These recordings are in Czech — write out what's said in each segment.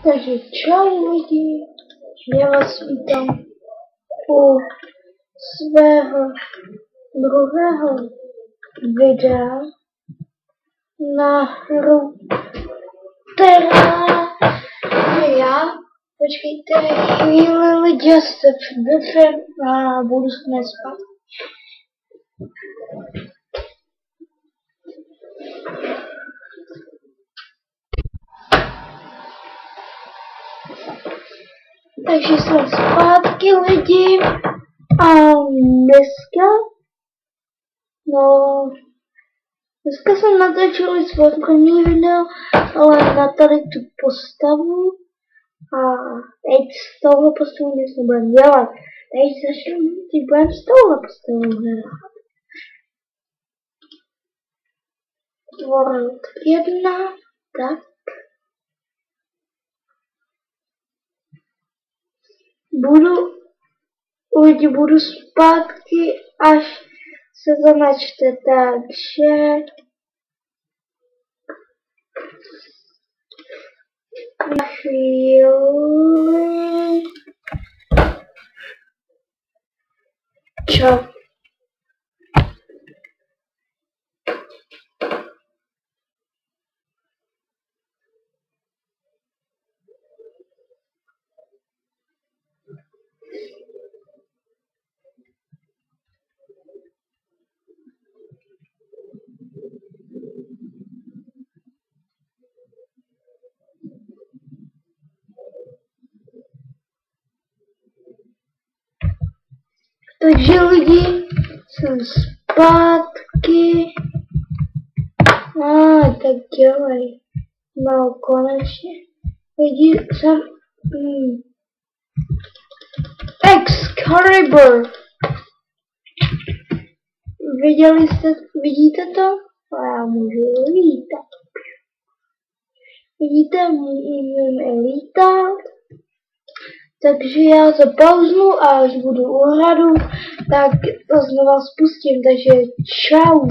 Takže čau lidi, já vás vítám u svého druhého videa na hru Terraria. Počkejte chvíli lidi, já se předběhem a budu se spát. Takže jsme zpátky lidi a dneska jsem natočil svůj první video, ale na tady tu postavu a teď z toho postavu nic nebudem dělat. Teď budem z tohohle postavu hrát. World 1, tak. Budu zpátky, až se to načte, takže na chvíli. Čau. Takže lidi, jsem zpátky. Tak dělej. No, konečně. Lidi, jsem... Excalibur! Vidíte to? Já můžu lítat. Vidíte, můžeme lítat. Takže já zapauznu a až budu u hradu, tak to znova spustím, takže čau.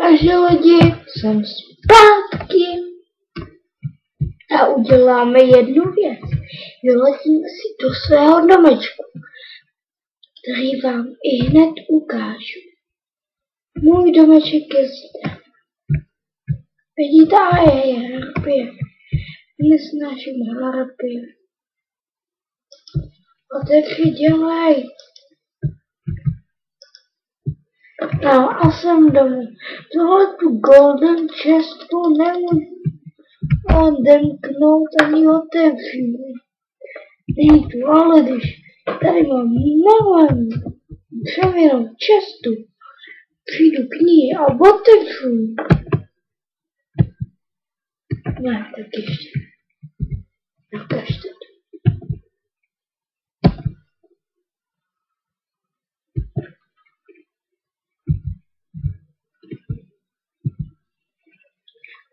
Takže lidi, jsem zpátky a uděláme jednu věc. Vyletíme si do svého domečku, který vám i hned ukážu. Můj domeček je zde. Vidíte, je harpie. Nesnáším harpie. Otevři, dělej. No a jsem domů. Tohle tu golden chestu nemůžu odemknout ani otevřít. Není tu, ale když tady mám milion dřevěnou chestu, přijdu k ní a otevřu. Ne, tak ještě. Nakažte to.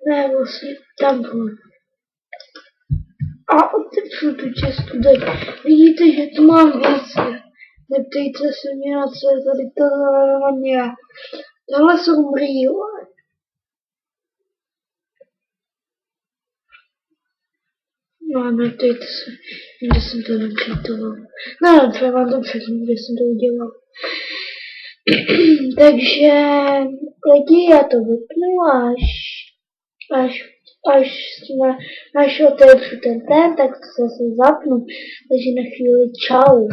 Ne, vlastně tamhle. A otevřu tu cestu, tak vidíte, že tu mám věci. Neptejte se mě na co je tady tohle mám já. Tohle jsou brýle. No, neptejte se, kde jsem to napřítoval. No, třeba vám to všechno, kde jsem to udělal. Takže lidi, já to vypnu až otevřu ten, tak to zase zapnu. Takže na chvíli čau.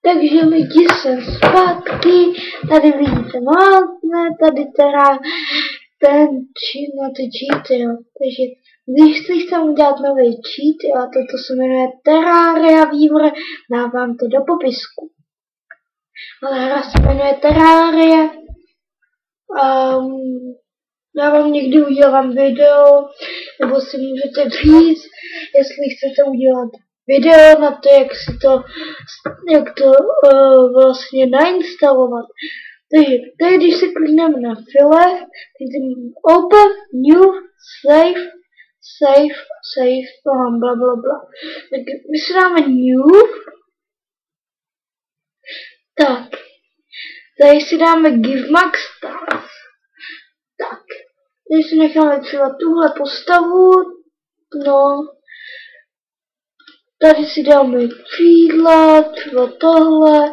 Takže lidi, jsem zpátky, tady vidíte mátne, tady teda ten čím na ty cheaty, jo. Takže když si chcem udělat nový cheat, a toto se jmenuje Terraria Weaver, dávám to do popisku. Ale hra se jmenuje Terraria. Já vám někdy udělám video, nebo si můžete říct, jestli chcete udělat video na to, jak to vlastně nainstalovat. Takže tady, když se klikneme na file, tak open, new, save, bla bla bla. Tak my si dáme new, tak, tady si dáme give max stars. Tak, tady si necháme třeba tuhle postavu, no, tady si dáme křídla, třeba tohle,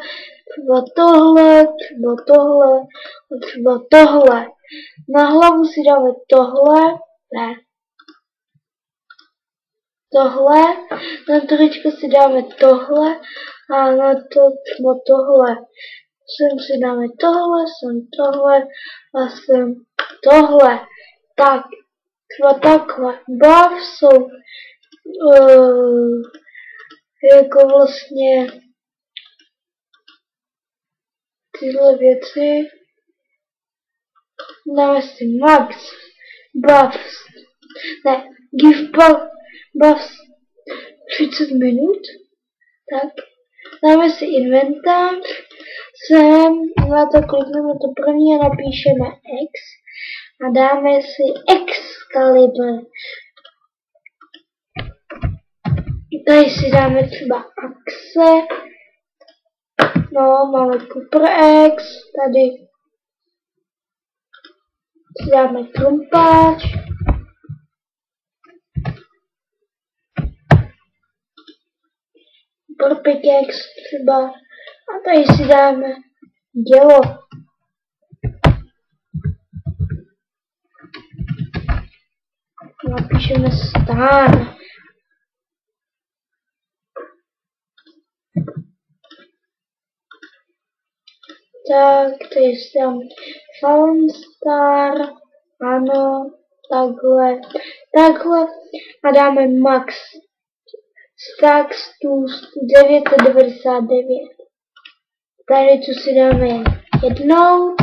třeba tohle, třeba tohle, a třeba tohle. Na hlavu si dáme tohle, ne. Tohle, na tričko si dáme tohle a na to třeba tohle. Sem si dáme tohle, sem tohle a sem tohle. Tak, třeba takhle. Buff jsou jako vlastně tyhle věci. Dáme si max buffs, ne, give buffs 30 minut, tak, dáme si inventář, sem, na to klikneme to první a napíšeme X a dáme si Excalibur. Tady si dáme třeba axe, no, máme Cooper X, tady si dáme trumpáč, Cooper Pickaxe třeba, a tady si dáme dělo. Napíšeme star. Tak, tady si dáme Fallen Star, ano, takhle a dáme max stacks tu 999. Tady tu si dáme jednou,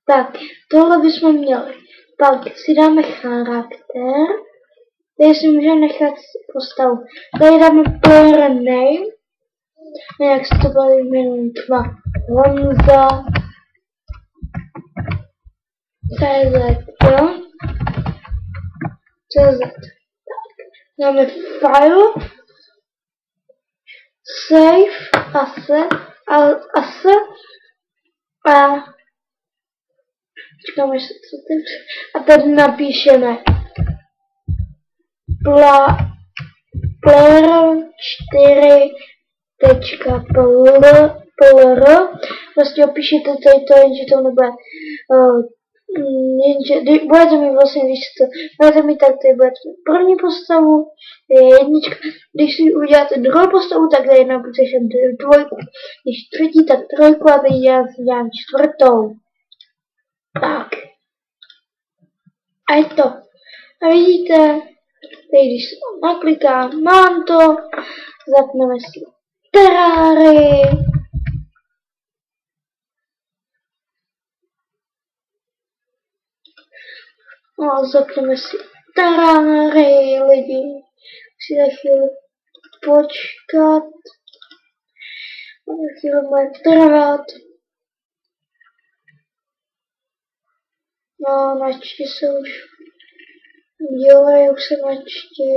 tak, tohle bychom měli. Pak si dáme charakter, tady si můžeme nechat postavu. Tady dáme player name, jak se to bude jmenuje, třeba Honza CZ, jo? CZ. Tak, dáme file, save, asset, a počkáme, že co teď. A tady napíšeme player 4.plr. Prostě opíšete tady to, jenže to nebude jenže budete mít vlastně, když to budete mít, tak tady budete mít první postavu, je jednička, když si uděláte druhou postavu, tak tady napíšem dvojku, když třetí, tak trojku a teď dělám čtvrtou. Tak. A je to. A vidíte, teď když se naklikám, mám to, zapneme si Terrarii. No, zapneme si Terrarii, lidi. Si za chvíli počkat. Za chvíli bude trvat. No, načti se už. Dělají už se načti.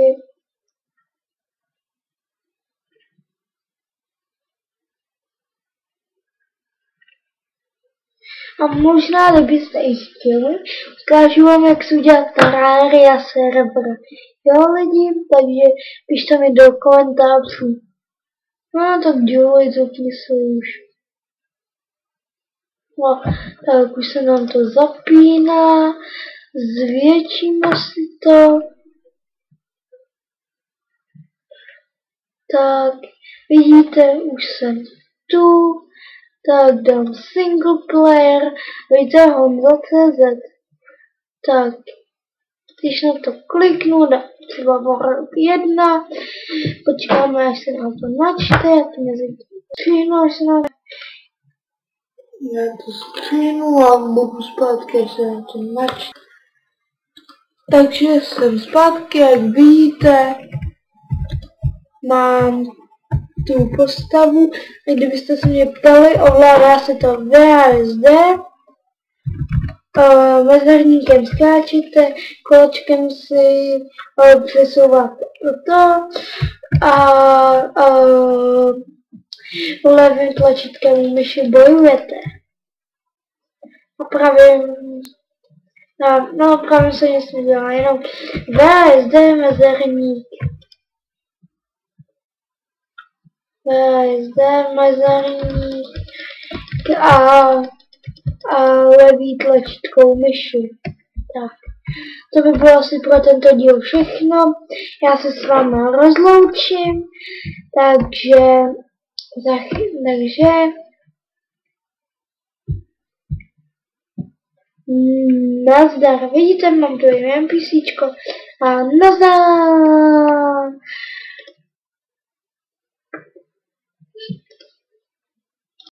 A možná, kdybyste i chtěli, ukážu vám, jak se udělat Terraria server. Jo lidi, takže pište mi do komentářů. No tak dělej, zapni se už. No, tak už se nám to zapíná. Zvětšíme si to. Tak, vidíte, už jsem tu. Tak dám single player, vidíte Honza.cz. Tak, když na to kliknu, dám třeba Warcraft 1, počkáme, až se nám to načte, já to mezi stříhnu, až se nám já to stříhnu a budu zpátky, až se nám to načte. Takže jsem zpátky, jak vidíte, mám tu postavu, a kdybyste se mě ptali, ovládá se to VSD, mezerníkem skáčete, kolečkem si přesouváte to a levým tlačítkem myši bojujete. A právě se nic nedělá, jenom VSD mezerník. VSD mezerník a levý tlačítkou myši. Tak, to by bylo asi pro tento díl všechno. Já se s vámi rozloučím, takže nazdar. Vidíte, mám tu jen písíčko a nazdar.